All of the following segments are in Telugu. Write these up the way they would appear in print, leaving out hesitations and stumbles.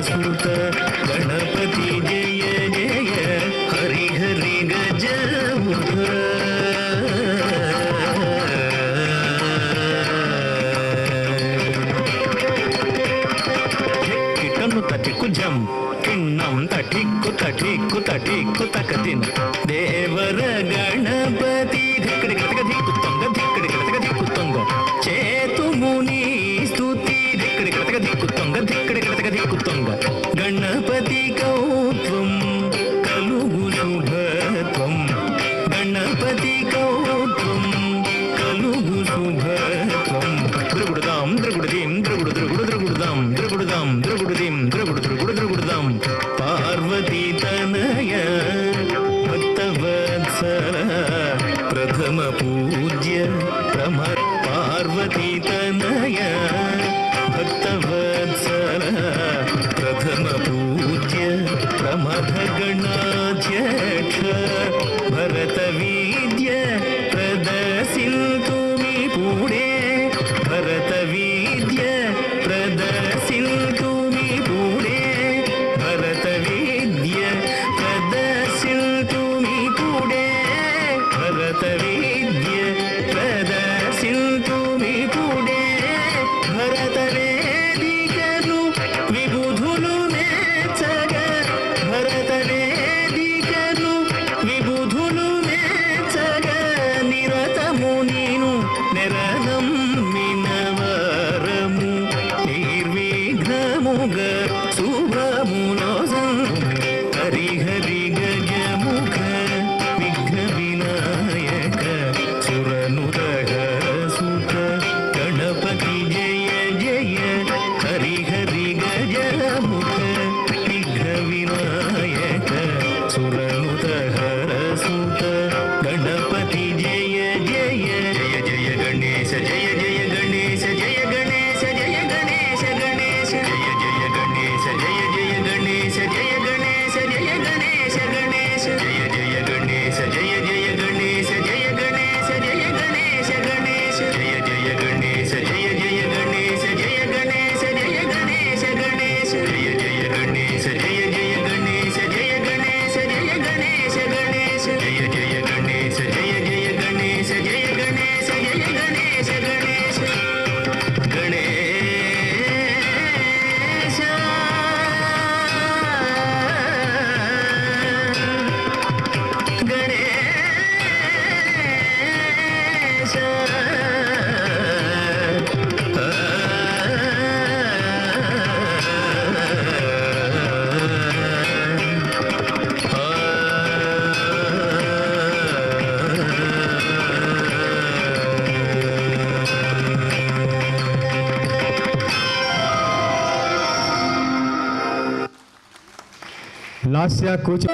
सुत गणपति जय जय हरि हरि गजमुख कुजम किन्नम तटिक्कु तटिक्कु तटिक्कु तकदिन देवर गणपति धिक्कड़ि गतगधि कुत्तंग धिक्कड़ि गतगधि कुत्तंग चेतु मुनि स्तुति धिक्कड़ि गतगधि कुत्तंग धिक्कड़ि गतगधि कुत्तंग गणपति कौत्वं कलुगु शुभत्वं गणपति कौत्वं कलुगु शुभत्वं द्रुगुडदां द्रुगुडदीं द्रुगुड द्रुगुड द्रुगुडदां द्रुगुडदां द्रुगुडदीं द्रुगुड द्रुगुड द्रुगुडदां पार्वती तनय भक्तवत्सल प्रथम पूज्य पार्वती तनय भक्तवत्सल प्रथम पूज्य प्रमथ गणाध्यक्ष भरत वीर्य प्रदर्शिन्तु मी पूडे भरत वीर्य प्रदर्शिन्तु मी पूडे भरत वीर्य प्रदर्शिन्तु मी पूडे भरत वीर्य प्रदर्शिन्तु मी पूडे भरत वेदिकनु विबुधुलु मेचग भरत वेदिकनु विबुधुलु मेचग निरतमु नीनु निरनं मिनवरमु निर्विघ्नमुग शुभमुनोसं हरि हरि गजमुख विघ्न विनायक सुरनुतः सुत गणपति जय जय हरि हरि गजमुख विघ्न विनायक सुरनुतः सुत गणपति जय जय जय जय गणेश जय जय गणेश जय गणेश जय गणेश गणेश जय जय गणेश जय जय गणेश जय गणेश जय गणेश गणेश जय जय गणेश जय जय गणेश जय गणेश जय गणेश गणेश जय जय गणेश जय जय गणेश जय गणेश जय गणेश गणेश जय जय गणेश जय जय गणेश जय गणेश जय गणेश गणेश जय जय गणेश जय जय गणेश जय गणेश जय गणेश गणेश लास्य कुछ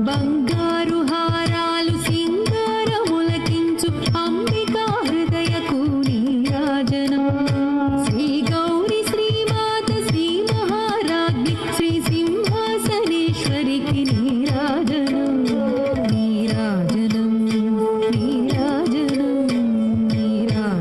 బంగారు హారాలు సింగారములకించు అంబికా హృదయకు నీరాజనం శ్రీ గౌరి శ్రీమాత శ్రీ మహారాజ్ఞి శ్రీ సింహాసనేశ్వరికి నీరాజనం నీరాజనం నీరాజనం నీరాజనం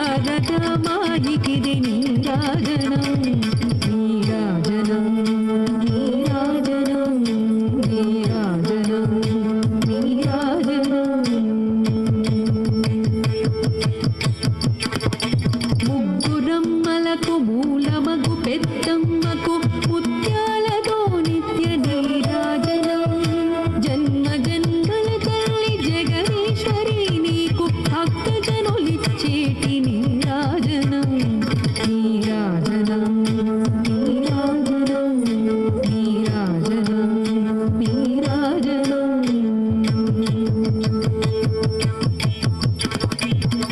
శారదమాయికిది నీరాజనం నీరాజనం నీరాజనం నీరాజనం నీరాజనం ముగ్గురమ్మలకు మూలమగు పెద్దమ్మకు ముత్యాలతో నిత్య నీరాజనం జన్మ జన్మల తల్లి జగదీశ్వరి నీకు భక్తజనులిచ్చేటి నీరాజనం నీరాజనం నీరాజనం నీరాజనం నీరాజనం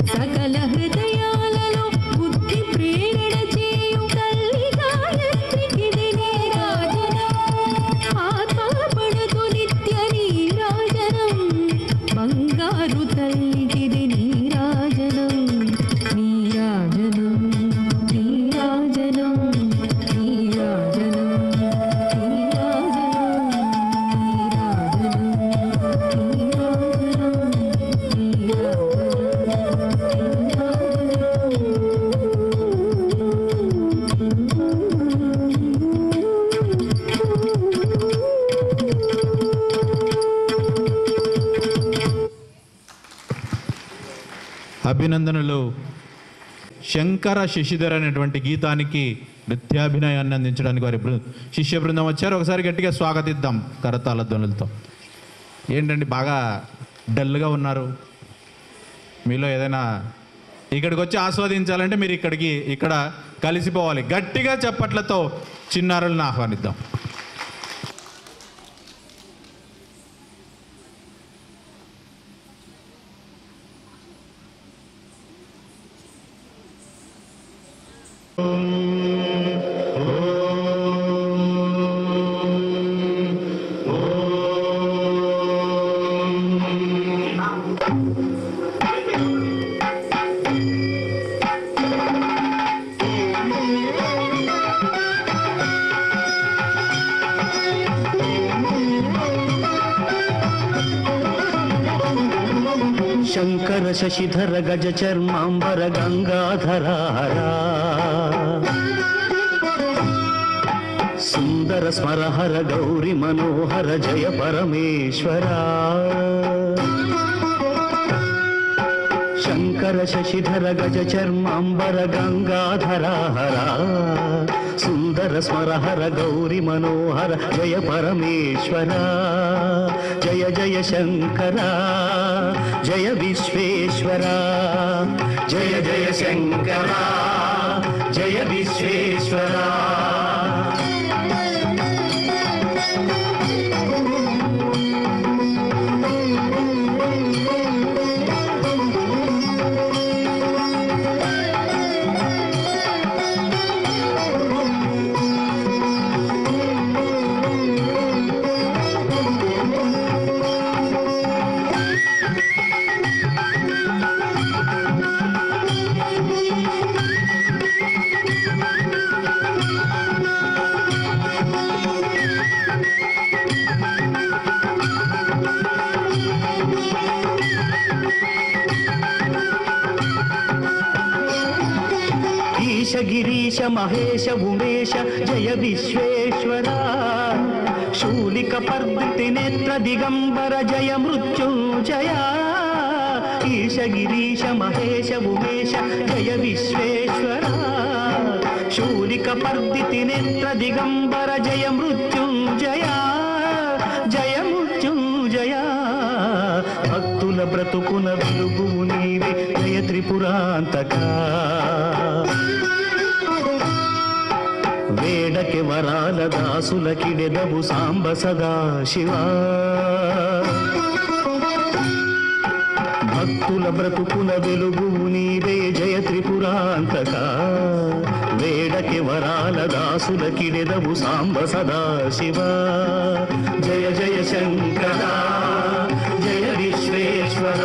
సకల హృదయాలలో బుద్ధి ప్రేరణ చేయు తల్లి గాయత్రికిది నీరాజనం ఆత్మపడదు నిత్య నీరాజనం బంగారు తల్లికిది నీరాజనం నీరాజనం నీరాజనం నీరాజనం అభినందనలు. శంకర శశిధర్ అనేటువంటి గీతానికి నృత్యాభినయాన్ని అందించడానికి వారి శిష్య బృందం వచ్చారు. ఒకసారి గట్టిగా స్వాగతిద్దాం కరతాళ ధ్వనులతో. ఏంటండి బాగా డల్గా ఉన్నారు? మీలో ఏదైనా ఇక్కడికి వచ్చి ఆస్వాదించాలంటే మీరు ఇక్కడ కలిసిపోవాలి. గట్టిగా చప్పట్లతో చిన్నారులను ఆహ్వానిద్దాం. శంకర శశిధర గజ చర్మాంబర గంగాధరారా సుందర స్మరహర గౌరి మనోహర జయ పరమేశ్వరా శంకర శశిధర గజ చర్మాంబర గంగాధరారా సుందర స్మరహర గౌరి మనోహర జయ పరమేశ్వరా జయ జయ శంకర జయ విశ్వేశ్వర జయ జయ శంకర జయ విశ్వేశ్వర గిరీశ మహేశ ఉమేశ జయ విశ్వేశ్వర శూలిక పర్దితి నేత్ర దిగంబర జయ మృత్యుంజయ ఈశ గిరీశ మహేశ ఉమేశ జయ విశ్వేశ్వర శూలిక పర్దితి నేత్ర దిగంబర జయ మృత్యుంజయ జయ మృత్యుంజయ భక్తుల బ్రతుకున వెలుగు నీవే జయ త్రిపురాంతకా వేడకి వరాల దాసులకిడెదవు సాంబ సదా శివా భక్తుల బ్రతుకుల వెలుగు నీవే జయ త్రిపురాంతకా వేడకి వరాల దాసులకిడెదవు సాంబ సదా శివా జయ జయ శంకర జయ విశ్వేశ్వర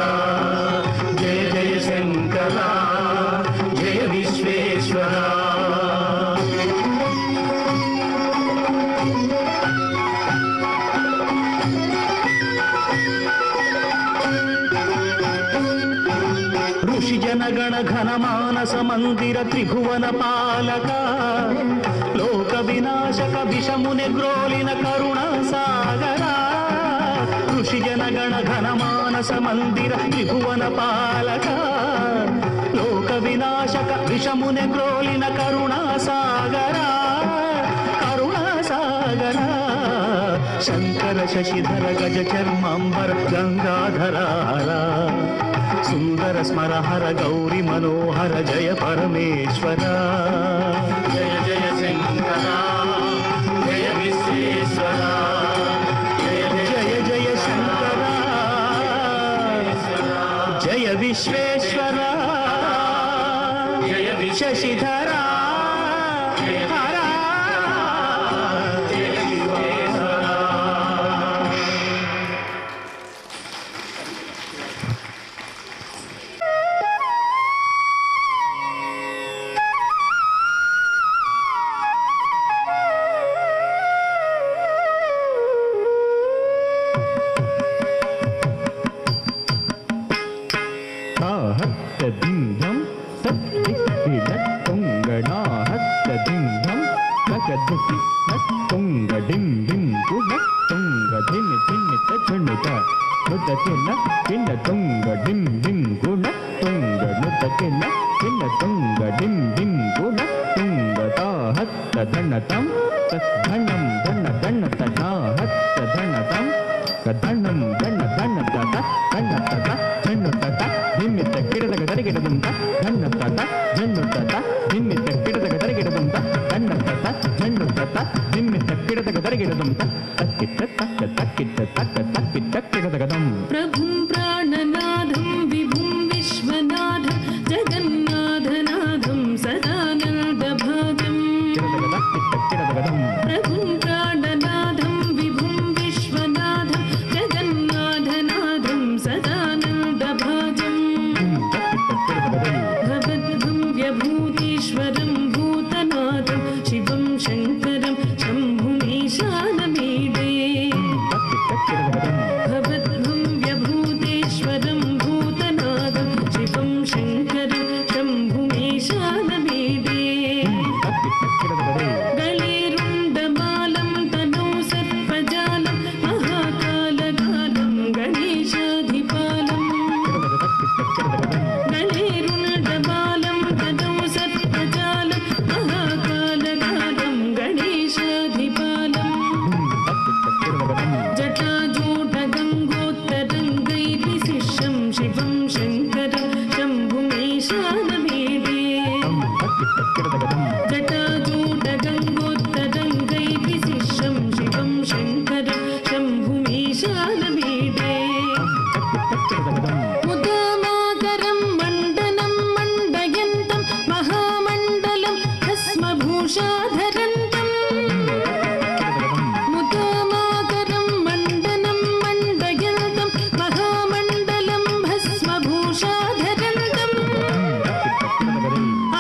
జయ జయ శంకర జయ విశ్వేశ్వర ఋషి జనగణ ఘన మానస మానస మందిర త్రిభువన పాలక లోక వినాశక విషముని గ్రోలిన కరుణ సాగరా ఋషి జనగణ ఘన మానస మందిర త్రిభువన పాలక లోక వినాశక విషముని గ్రోలిన కరుణ సాగరా శంకర శశిధర గజ చర్మాంబర గంగాధర సుందర స్మరహర గౌరి మనోహర జయ పరమేశ్వర జయ జయ శంకర జయ విశ్వేశ్వర జయ జయ జయ శంకర జయ విశ్వేశ్వర జయ శశిధర ప్రభుం ప్రాణనాథం విభుం విశ్వనాథం జగన్నాథనాథం సదానందభాగం ప్రభుం ప్రాణనాథం విభుం విశ్వనాథం జగన్నాథనాథం సదానందభాగం భవద్భం వ్యభూతీశ్వరం భూతనాథం శివం శంకరం శంభుమీశానమీడే భవద్భం వ్యభూతేశ్వరం భూతనాథం శివం శంకరం శంభుమీశానమీడే గళేరుండమాలం తనౌ సర్పజాలం మహాకాలకాలం గణేశాధిపాలం గళేరుండమాలం తనౌ సర్పజాలం మహాకాలకాలం గణేశాధిపాలం జటాజూటగంగోత్తరంగైర్విశిష్టం శివం శంకరం శంభుమీశానమీడే జటాజూటగంగోత్తరంగైర్విశిష్టం శివం శంకరం శంభుమీశానమీడే ముదామాకరం మండనం మండయంతం మహామండలం భస్మభూషాధరంతం ముదామాకరం మండనం మండయంతం మహామండలం భస్మభూషాధరంతం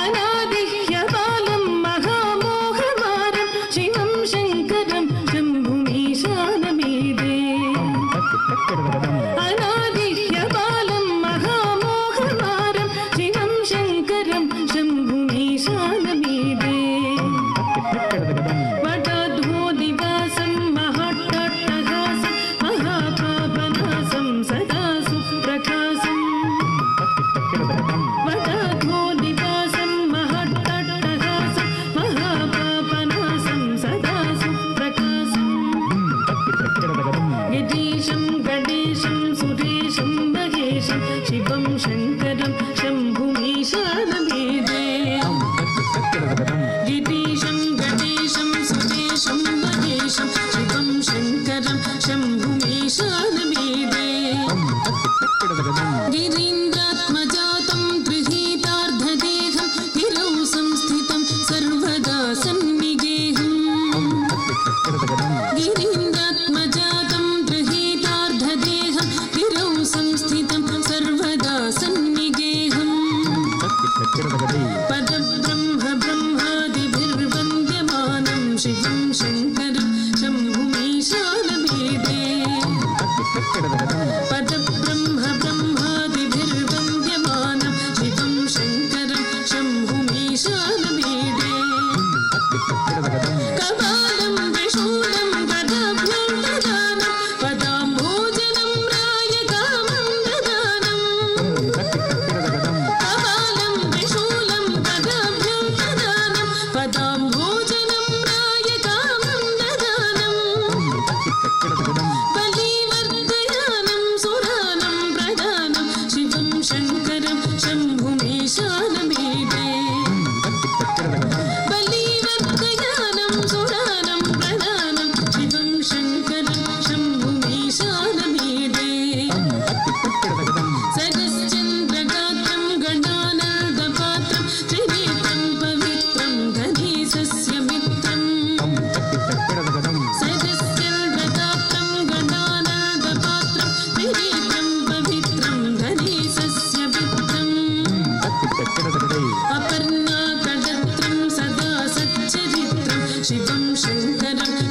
అనాదిహ్యబాలం మహామోహమారం శివం శంకరం శంభుమీశానమీడే అనాదిహ్యబాలం మహామోహమారం శివం శంకరం శంభుమీశానమీడే వటాద్భోదివాసం మహాట్టట్టహాసం మహాపాపనాశం సదా సుప్రకాశం వటాద్భోదివాసం మహాట్టట్టహాసం మహాపాపనాశం సదా సుప్రకాశం గిరీశం గణేశం సురేశం మహేశం శివం శంకరం శంభుమీశానమీడే గిరీశం గణేశం సురేశం మహేశం శివం శంకరం శంభుమీశానమీడే గిరీంద్రాత్మజాతం గృహీతార్ధదేహం గిరౌ సంస్థితం సర్వదా సన్నిగేహం గిరీంద్రాత్మజాతం గృహీతార్ధదేహం గిరౌ సంస్థితం సర్వదా సన్నిగేహం పదబ్రహ్మ బ్రహ్మాదిభిర్వంద్యమానం శివం శంకరం శంభుమీశానమీడే పదబ్రహ్మ బ్రహ్మాదిభిర్వంద్యమానం శివం శంకరం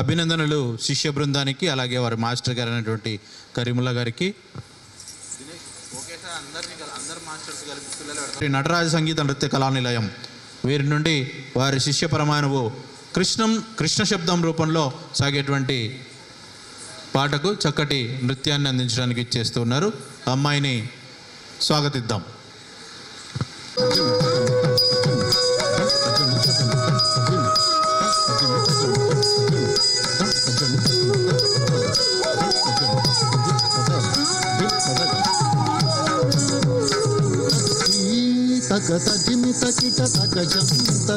అభినందనలు శిష్య బృందానికి, అలాగే వారి మాస్టర్ గారు అయినటువంటి కరీముల్లా గారికి. నటరాజ సంగీత నృత్య కళానిలయం వీరి నుండి వారి శిష్య పరమాణువు కృష్ణ శబ్దం రూపంలో సాగేటువంటి పాటకు చక్కటి నృత్యాన్ని అందించడానికి ఇచ్చేస్తూ ఉన్నారు. అమ్మాయిని స్వాగతిద్దాం. తగత జిమిత కిట తగ జంత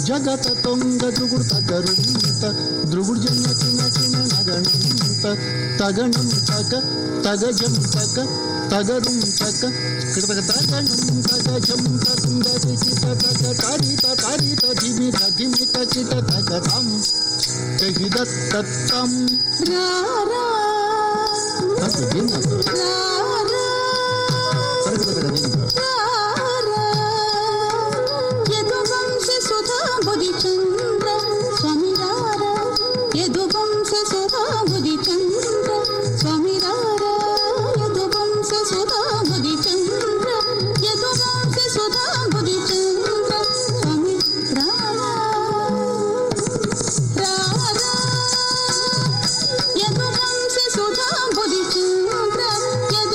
జగత తొంగ ద్రుగుడు తగరుంత ద్రుగుడు జన్న చిన్న చిన్న నగణంత తగణం తగ తగజం తగ తగరుం తగ కిట తగణం తగజం తగ కిట తగ తారిత తారిత జిమిత జిమిత కిట తగతం తగిదత్తం రారా యదు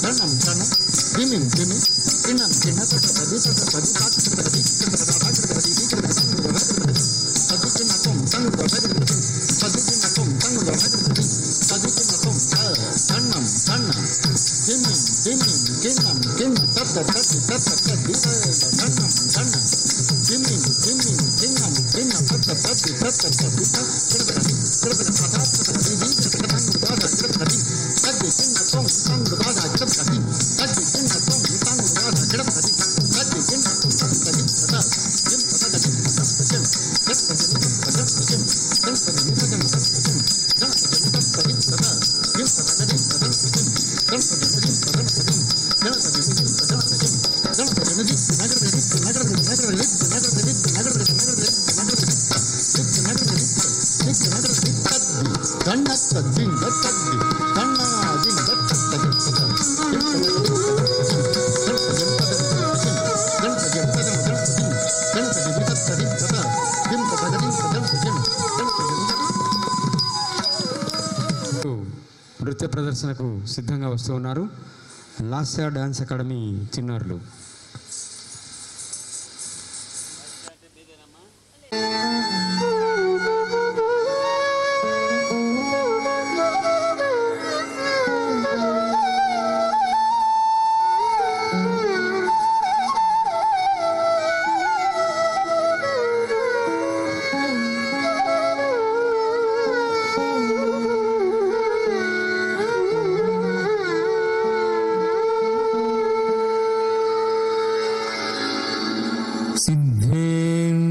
ధనం ధన ధిమిం ధిమి కిణం కిణ తది తది తది తది తది సదికినకం తంగు సదికినకం తంగు సదికినకం ధనం ధన ధిమిం ధిమిం కిణం కిణ తద తది తది ధనం ధన ధిమిం ధిమిం కిణం కిణ తద తది తది నృత్య ప్రదర్శనకు సిద్ధంగా వస్తూ ఉన్నారు లాస్య డాన్స్ అకాడమీ చిన్నారులు.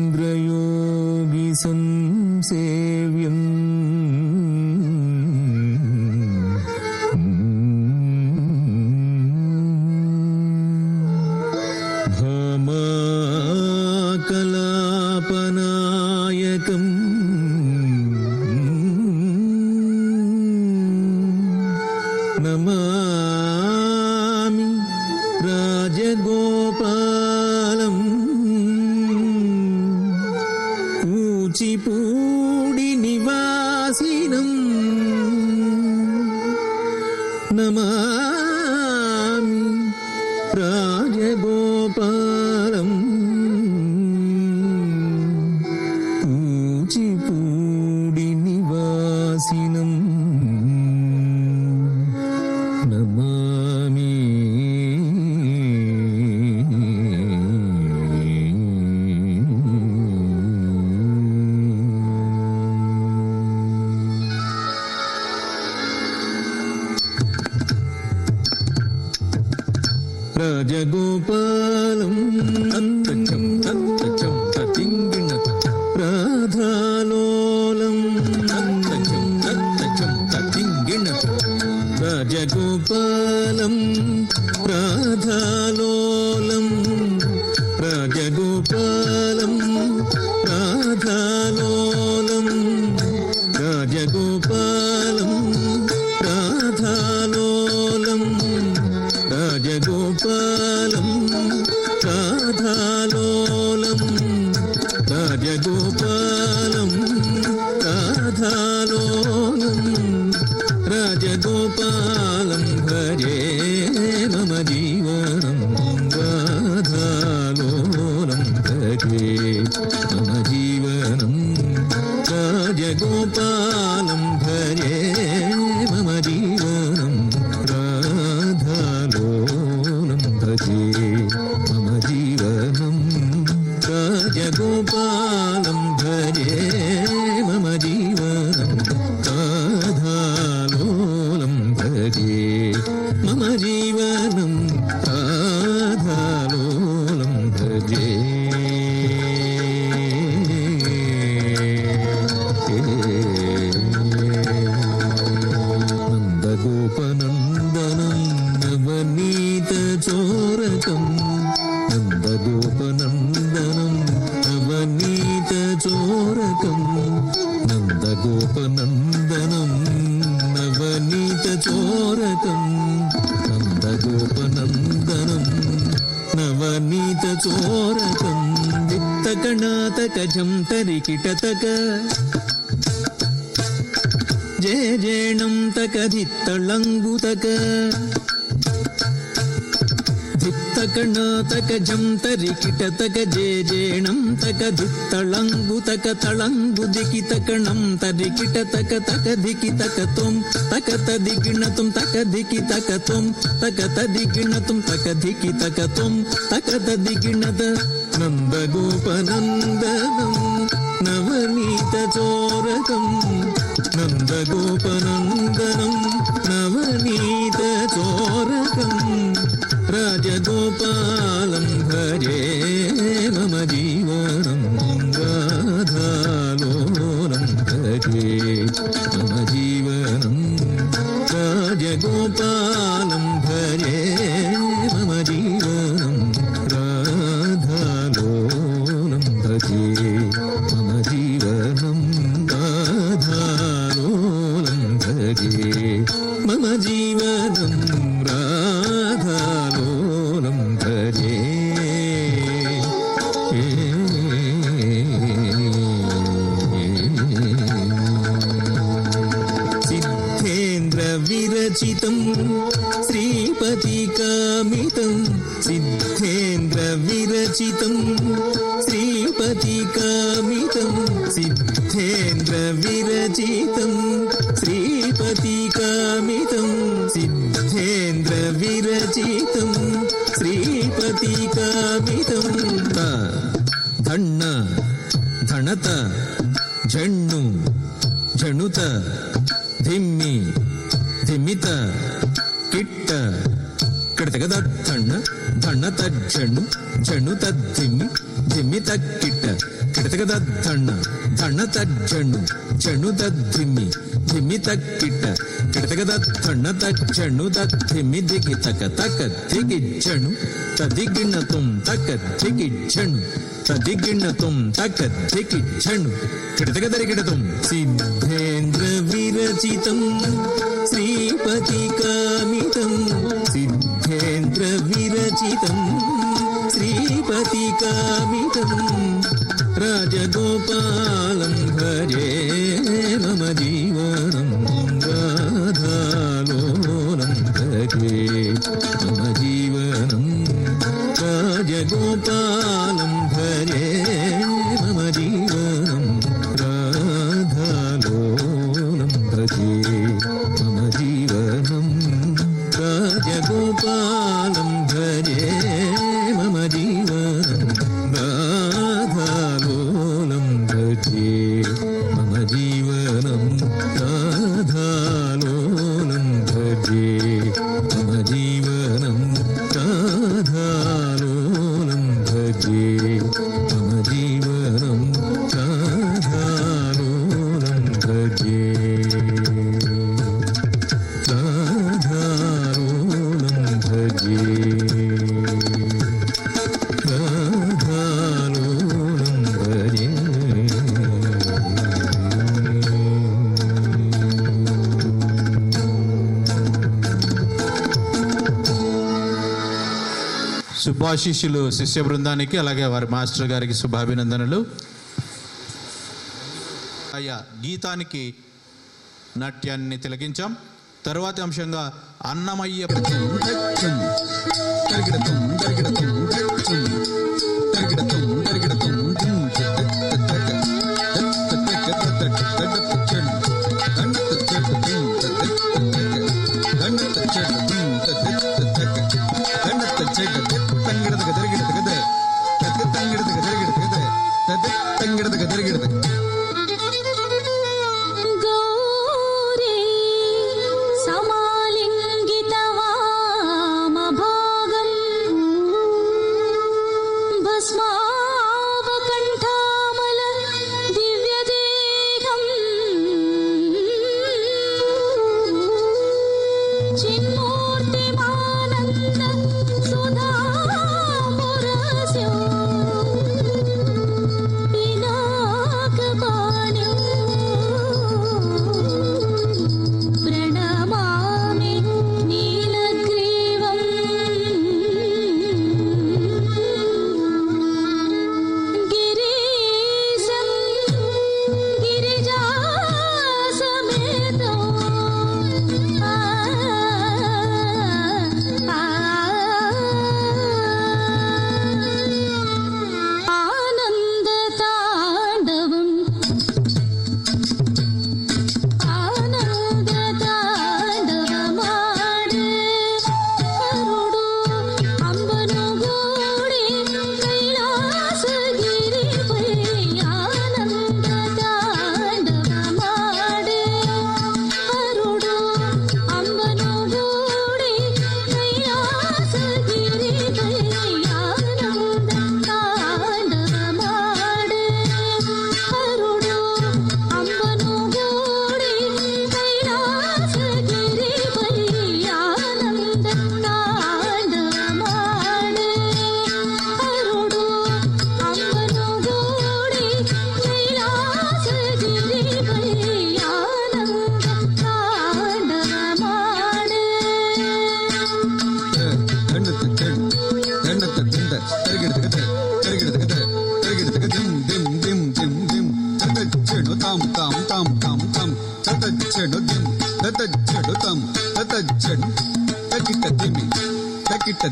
సిద్ధేంద్రయోగి సంసేవ్యం భామాకలాపనాయకం నమామి రాజగోపాలం కూచిపూడి నివాసినం నమామి రాజగోపాలం కూచిపూడి నివాసినం నమామి రాజగోపాలం రాధాలోలం రాజగోపాలం రాధాలోలం రాజగోపాలం రాధాలోలం రాజగోపాలం రాధాలోలం రాజగోపాలం రాధాలోలం రాజగోపాలం రాధాలోలం రాజగోపాలం భజే మమ జీవనం రాధాలోలం భజే మమ జీవనం రాజగోపాలం భజే మమ జీవనం రాధాలోలం భజే మమ జీవనం రాజగోపాలం భజే మమ జీవనం రాధాలోలం భజే మమ జీవనం రాధాలోలం భజే నందగోపనందనం నవనీత చోరకం నందగోపనందనం నవనీత చోరకం నందగోపనందనం నవనీత చోరకం నందగోపనందనం నవనీత చోరకం విత్తకణాతకజం తరికిటతక జేజేణం తకధిత్తళంగుతక తకణ తక జం తరికిట తక జేజేణం తక దిత్తళంగు తక తళంగు దికి తకణం తరికిట తక తక దికి తక తుం తక తదిగిణతుం తక దికి తక తుం తక తదిగిణతుం తక దికి తక తుం తక తదిగిణత నందగోపనందనం నవనీత చోరకం నందగోపనందనం నవనీత చోరకం రాజగోపాలం భజే మమ జీవనం రాధాలోలం భజే మమ జీవనం రాజగోపాలం భజే మమ జీవనం రాధాలోలం భజే మమ జీవనం రాధాలోలం భజే మమ జీవనం రాధాలోలం భజే సిద్ధేంద్ర విరచితం శ్రీపతి కామితం సిద్ధేంద్ర విరచితం శ్రీపతి కామితం సిద్ధేంద్ర విరచితం శ్రీపతి కామితం సిద్ధేంద్ర విరచితం శ్రీపతి కామితం ధన్న ధణత జణ్ణు జణుత ధిమ్మి ధిమిత కిట్ట కిడతగద ధన్న ధణత జణు జణుత ధిమ్మి ధిమిత కిట్ట కిడతగద ధన్న ధణత జణు జణుత ధిమ్మి ధిమిత కిట్ట కిడతగద ధణత జణుత ధిమి దిగి తక తక దిగి జణు తదిగిణతుం తక దిగి జణు తదిగిణతుం తక దిగి జణు కిడతగదరిగిడతుం సిద్ధేంద్ర విరచితం శ్రీపతి కామితం సిద్ధేంద్ర విరచితం శ్రీపతి కామితం రాజగోపాలం భజే మమ జీవనం రాధాలోలం భజే మమ జీవనం రాజగోపాలం భజే మమ జీవనం రాధాలోలం భజే మమ జీవనం రాజగోపాలం భజే మమ జీవనం రాధాలోలం భజే మమ జీవనం రాధాలోలం భజే మమ జీవనం రాధాలోలం భజే మమ జీవనం రాధాలోలం భజే రాధాలోలం భజే రాధాలోలం భజే శుభాశీస్సులు శిష్య బృందానికి అలాగే వారి మాస్టర్ గారికి శుభాభినందనలు. అయ్యా గీతానికి నాట్యాన్ని తిలకించాం. తరువాతి అంశంగా అన్నమయ్య గౌరీ సమాలింగితవామభాగం భస్మావకంఠామల దివ్యదేహం చిన్మూర్తిమానంద సుధామురళీధరం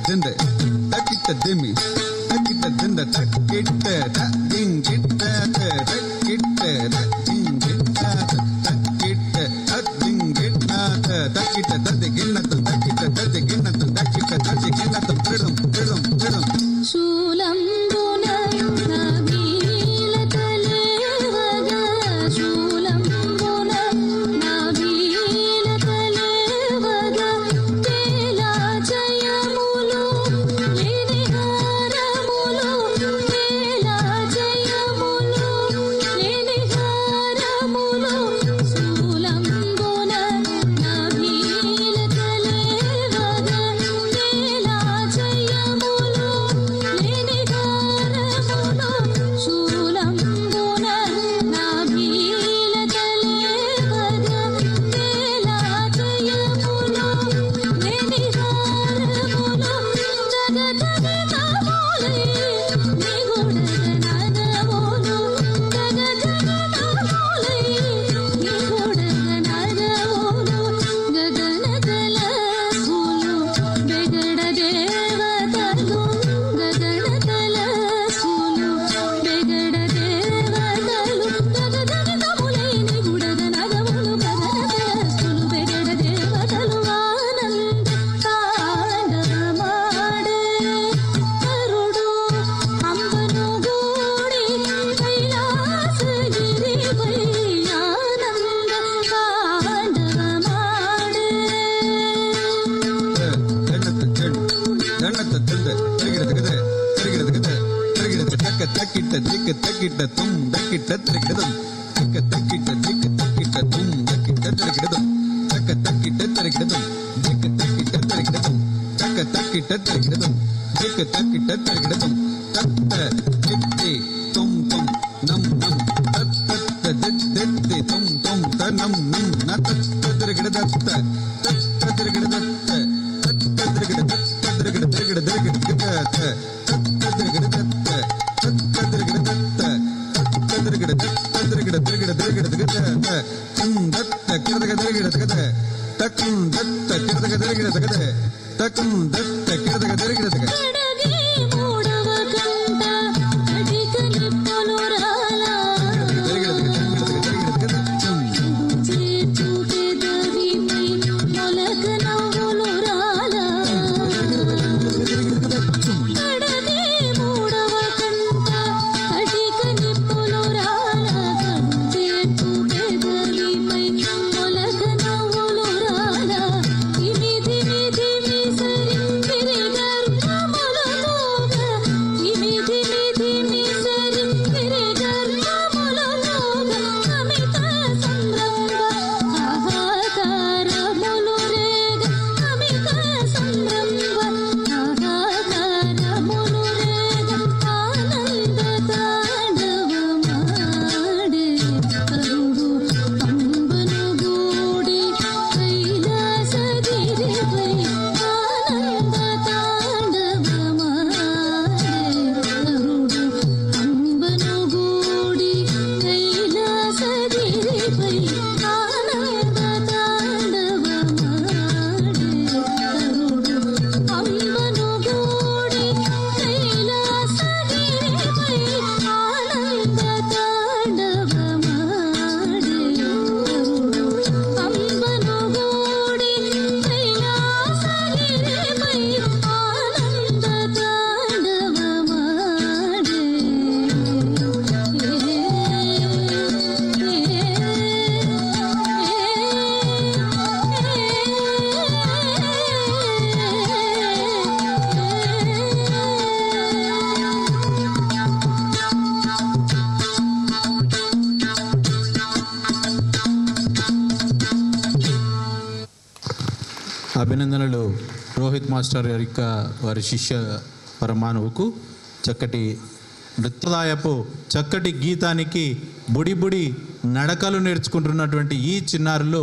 దింద తకిట దిమి తకిట దింద తకిట దింగిట తకిట దింగిట తకిట దింగిట తకిట దదిగిన్నత తకిట దదిగిన్నత తకిట దదిగిన్నత ప్రిడం ప్రిడం ప్రిడం శూలంబున నవీల తలేవగ శూలంబున నవీల తలేవగ తేలాజయములు లేనిహారములు తేలాజయములు లేనిహారములు శూలంబున నవీల తలేవగ తేలాజయములు లేనిహారములు శూలంబున నవీల తలేవగ తేలాజయములు లేనిహారములు జగదగితములై నిగుడగనగములు జగదగితములై నిగుడగనగములు గగనగల పూలు బెగడ దేవతలు గగనగల పూలు బెగడ దేవతలు జగదగితములై నిగుడగనగములు గగనగల పూలు బెగడ దేవతలు ఆనంద తాండవమాడే కరుడు అంబను గూడి కైలాసగిరిపై ఆనంద తాండవమాడే దండత దండ తిరిగిడ తిరిగిడ తిరిగిడ తిరిగిడ తక్క తక్కిట దిక్క తక్కిట తుం దక్కిట తిరిగిడదం తక్క తక్కిట దిక్క తక్కిట తుం దక్కిట తిరిగిడదం తక్క తక్కిట తిరిగిడదం దిక్క తక్కిట తిరిగిడదం తక్క తక్కిట తిరిగిడదం దిక్క తక్కిట తిరిగిడదం తత్త దిత్తి తుం తుం నం నం తత్త దిత్తి తుం తుం తనం నం న తత్త తిరిగిడదత్త తత్త తిరిగిడదత్త తత్త తిరిగిడదత్త తిరిగిడ తిరిగిడ తిరిగిడ తత్త తిరిగిడదత్త తత్త తిరిగిడదత్త తత్త తిరిగిడదత్త తిరిగిడ తిరిగిడ తిరిగిడ తిరిగిడ తుం దత్త కిరదగ తిరిగిడ తిరిగిడ తక్కుం దత్త కిరదగ తిరిగిడ తిరిగిడ తక్కుం దత్త కిరదగ తిరిగిడ తిరిగిడ కడగి మూడవ కంట అధిక నిప్పులు రాలా చేతు పెదవిపై మొలక నవ్వులు రాలా కడగి మూడవ కంట అధిక నిప్పులు రాలా చేతు పెదవిపై మొలక నవ్వులు రాలా ఇమిది మిది మిసరి తిరిగర్భములలోగా ఇమిది మిది మిసరి తిరిగర్భములలోగా అమిత సంభ్రమ ఆహాకారములు రేగ అమిత సంభ్రమ ఆహాకారములు రేగ ఆనంద తాండవమాడే కరుడు అంబను గూడి కైలాసగిరిపై ఆనంద తాండవమాడే కరుడు అంబను గూడి కైలాసగిరిపై ఆనంద తాండవమాడే కరుడు అంబను గూడి కైలాసగిరిపై ఆనంద తాండవమాడే కరుడు అంబను గూడి కైలాసగిరిపై ఆనంద అభినందనలు రోహిత్ మాస్టర్ యొక్క వారి శిష్య పరమాణువుకు చక్కటి నృత్యదాయపు చక్కటి గీతానికి బుడి బుడి నడకలు నేర్చుకుంటున్నటువంటి ఈ చిన్నారులు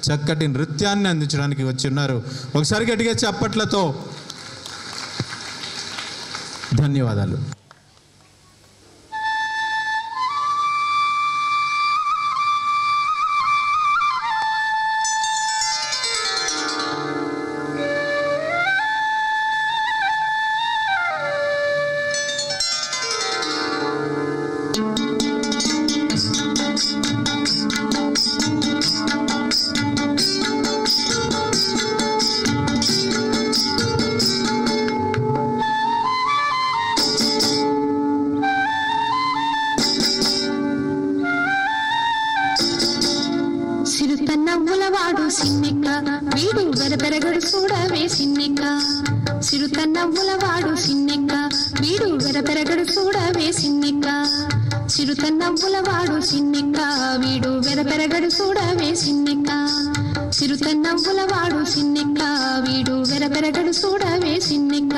చక్కటి నృత్యాన్ని అందించడానికి వచ్చి ఉన్నారు. ఒకసారి గట్టిగా చప్పట్లతో ధన్యవాదాలు. వీడు వెరపెరగడు చూడవే సిన్నెక్క చిరుత నవ్వులవాడు సిన్నెక్క వీడు వెరపెరగడు చూడవే సిన్నెక్క చిరుత నవ్వులవాడు సిన్నెక్క వీడు వెరపెరగడు చూడవే సిన్నెక్క చిరుత నవ్వులవాడు సిన్నెక్క వీడు వెరపెరగడు చూడవే సిన్నెక్క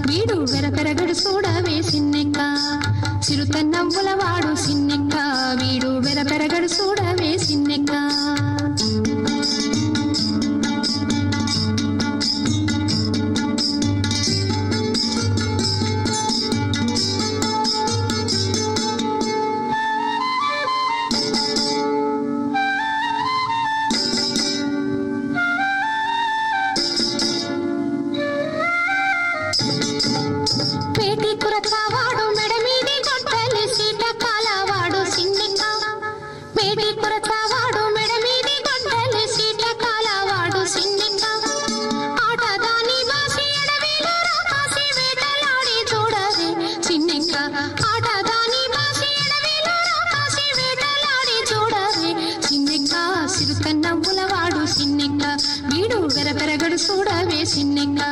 వీడు వెరపెరగడు చూడవే సిన్నెక్క చిరుత నవ్వులవాడు సిన్నెక్క వీడు వెరపెరగడు చూడవే సిన్నెక్క వీడు వెరపెరగడు చూడవే సిన్నెక్క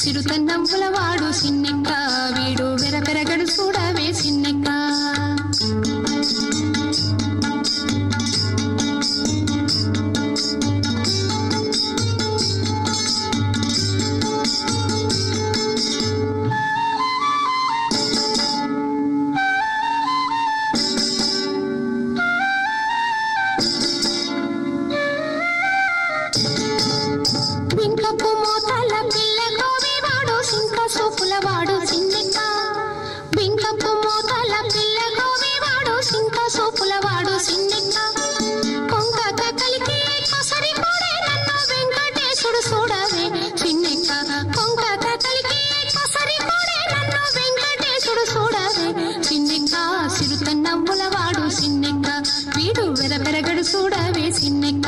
చిరుత నవ్వులవాడు సిన్నెక్క వీడు వెరపెరగడు చూడవే సిన్నెక్క వీడు వెరపెరగడు చూడవే సిన్నెక్క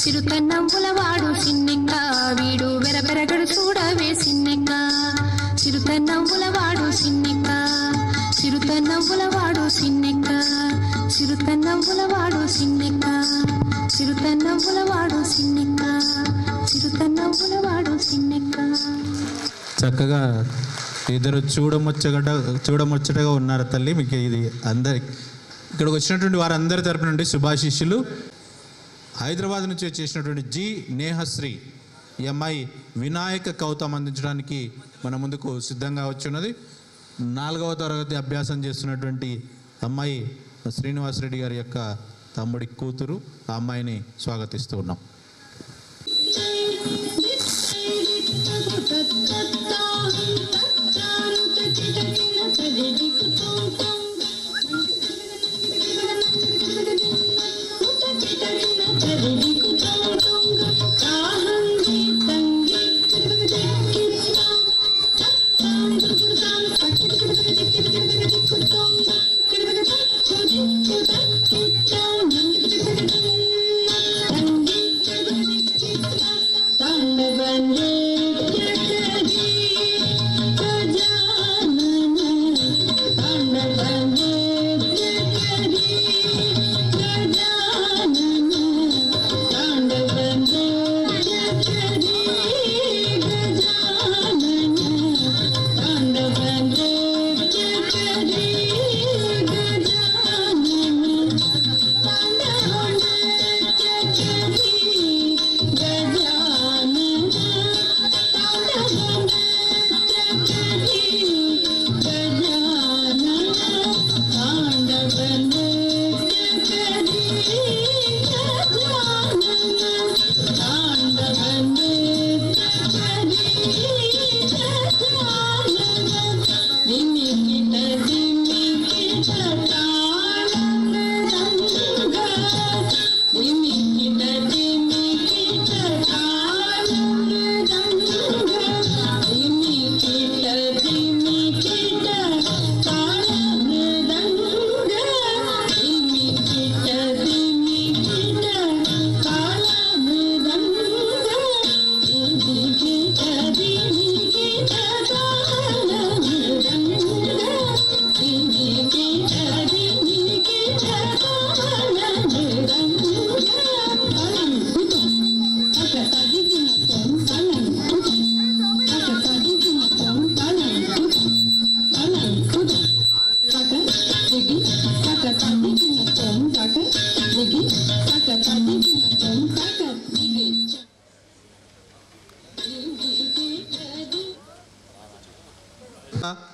చిరుత నవ్వులవాడు సిన్నెక్క వీడు వెరపెరగడు చూడవే సిన్నెక్క చిరుత నవ్వులవాడు సిన్నెక్క చిరుత నవ్వులవాడు సిన్నెక్క చిరుత నవ్వులవాడు సిన్నెక్క చిరుత నవ్వులవాడు సిన్నెక్క చిరుత నవ్వులవాడు సిన్నెక్క. చక్కగా ఇద్దరు చూడముచ్చటగా ఉన్నారు తల్లి. మీకు ఇది అందరి ఇక్కడికి వచ్చినటువంటి వారందరి తరపు నుండి శుభాశిష్యులు. హైదరాబాద్ నుంచి వచ్చేసినటువంటి జి నేహశ్రీ ఈ అమ్మాయి వినాయక కవితం అందించడానికి మన ముందుకు సిద్ధంగా వచ్చినది. 4వ తరగతి అభ్యాసం చేస్తున్నటువంటి అమ్మాయి శ్రీనివాసరెడ్డి గారి యొక్క తమ్ముడి కూతురు. ఆ అమ్మాయిని స్వాగతిస్తూ ఉన్నాం.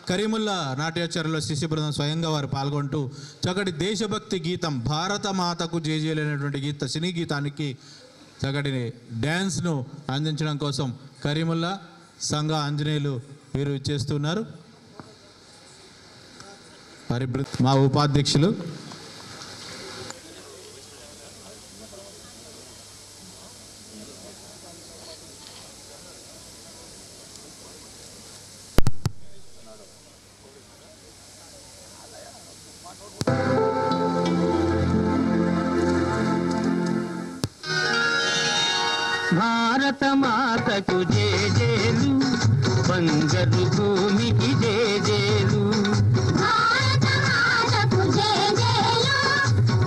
కరీముల్లా నాట్యాచార్యుల శిష్య బృందం స్వయంగా వారు పాల్గొంటూ చక్కటి దేశభక్తి గీతం భారత మాతకు జేజేలైనటువంటి సినీ గీతానికి చక్కటి డ్యాన్స్ను అందించడం కోసం కరీముల్లా సంఘ ఆంజనేయులు వీరు చేస్తున్నారు. వారి మా ఉపాధ్యక్షులు భారత మాతకు జేజేలు బంగారు భూమికి జేజేలు భారత మాతకు జేజేలు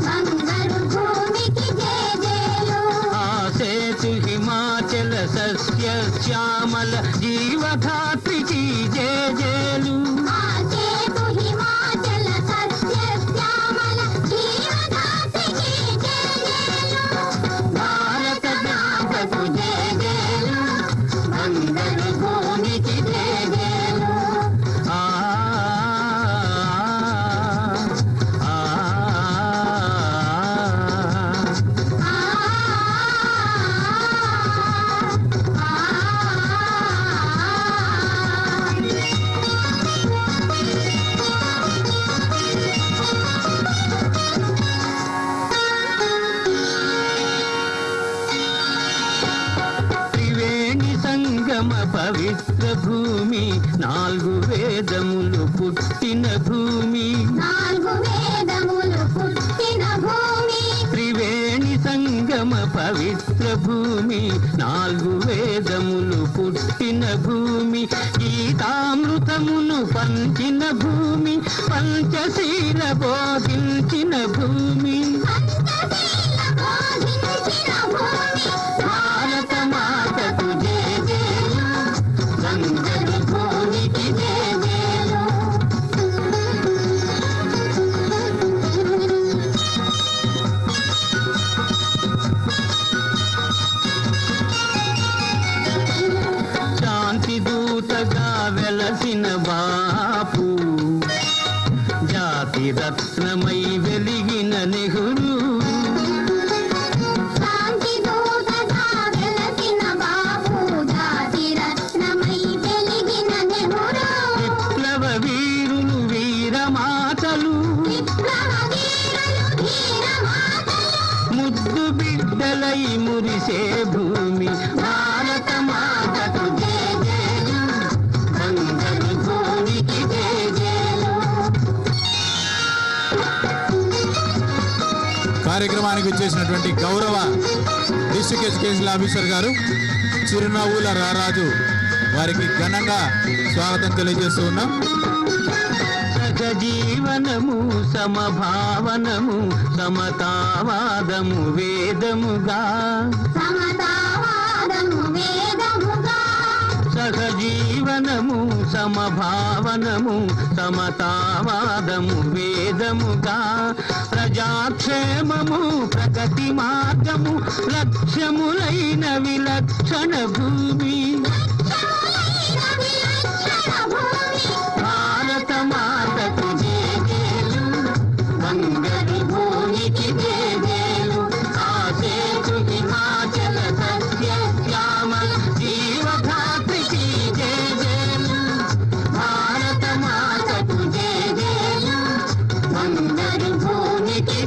బంగారు భూమికి జేజేలు ఆసేతు హిమాచల సస్య శ్యామల జీవధాత్రికి జేజేలు ఆసేతు హిమాచల సస్య శ్యామల జీవధాత్రికి జేజేలు భారత మాతకు జేజేలు బంగారు భూమికి జేజేలు ఆ ఆ త్రివేణి సంగమ పవిత్ర భూమి 4 వేదములు పుట్టిన భూమి నాలుగు వేదములు పుట్టిన భూమి త్రివేణి సంగమ పవిత్ర భూమి 4 వేదములు పుట్టిన భూమి గీతామృతమును పంచిన భూమి పంచశీల బోధించిన భూమి పంచశీల బోధించిన భూమి భారత మాతకు జేజేలు బంగారు భూమికి జేజేలు శాంతి దూతగా వెలసిన బాపు జాతి రత్నమై వెలిగిన నెహ్రూ శాంతి దూతగా వెలసిన బాపు జాతి రత్నమై వెలిగిన నెహ్రూ విప్లవ వీరులు వీరమాతలు విప్లవ వీరులు వీరమాతలు ముద్దు బిడ్డలై మురిసే భూమి భారత మాతకు జేజేలు బంగారు భూమికి జేజేలు కార్యక్రమానికి వచ్చేసినటువంటి గౌరవ డిస్ట్రిక్ట్ ఎడ్యుకేషన్ ఆఫీసర్ గారు చిరునవ్వుల రారాజు వారికి ఘనంగా స్వాగతం తెలియజేస్తూ ఉన్నాం. సహజీవనము సమభావనము సమతావాదము వేదముగా సమతావాదము వేదముగా సహజీవనము సమభావనము సమతావాదము వేదముగా ప్రజాక్షేమము ప్రగతి మార్గము లక్ష్యములైన విలక్షణ భూమి లక్ష్యములైన విలక్షణ భూమి భారత మాతకు జేజేలు బంగారు భూమికి జేజేలు ఆసేతు హిమాచల సస్య శ్యామల జీవధాత్రికి జేజేలు భారత మాతకు జేజేలు బంగారు భూమికి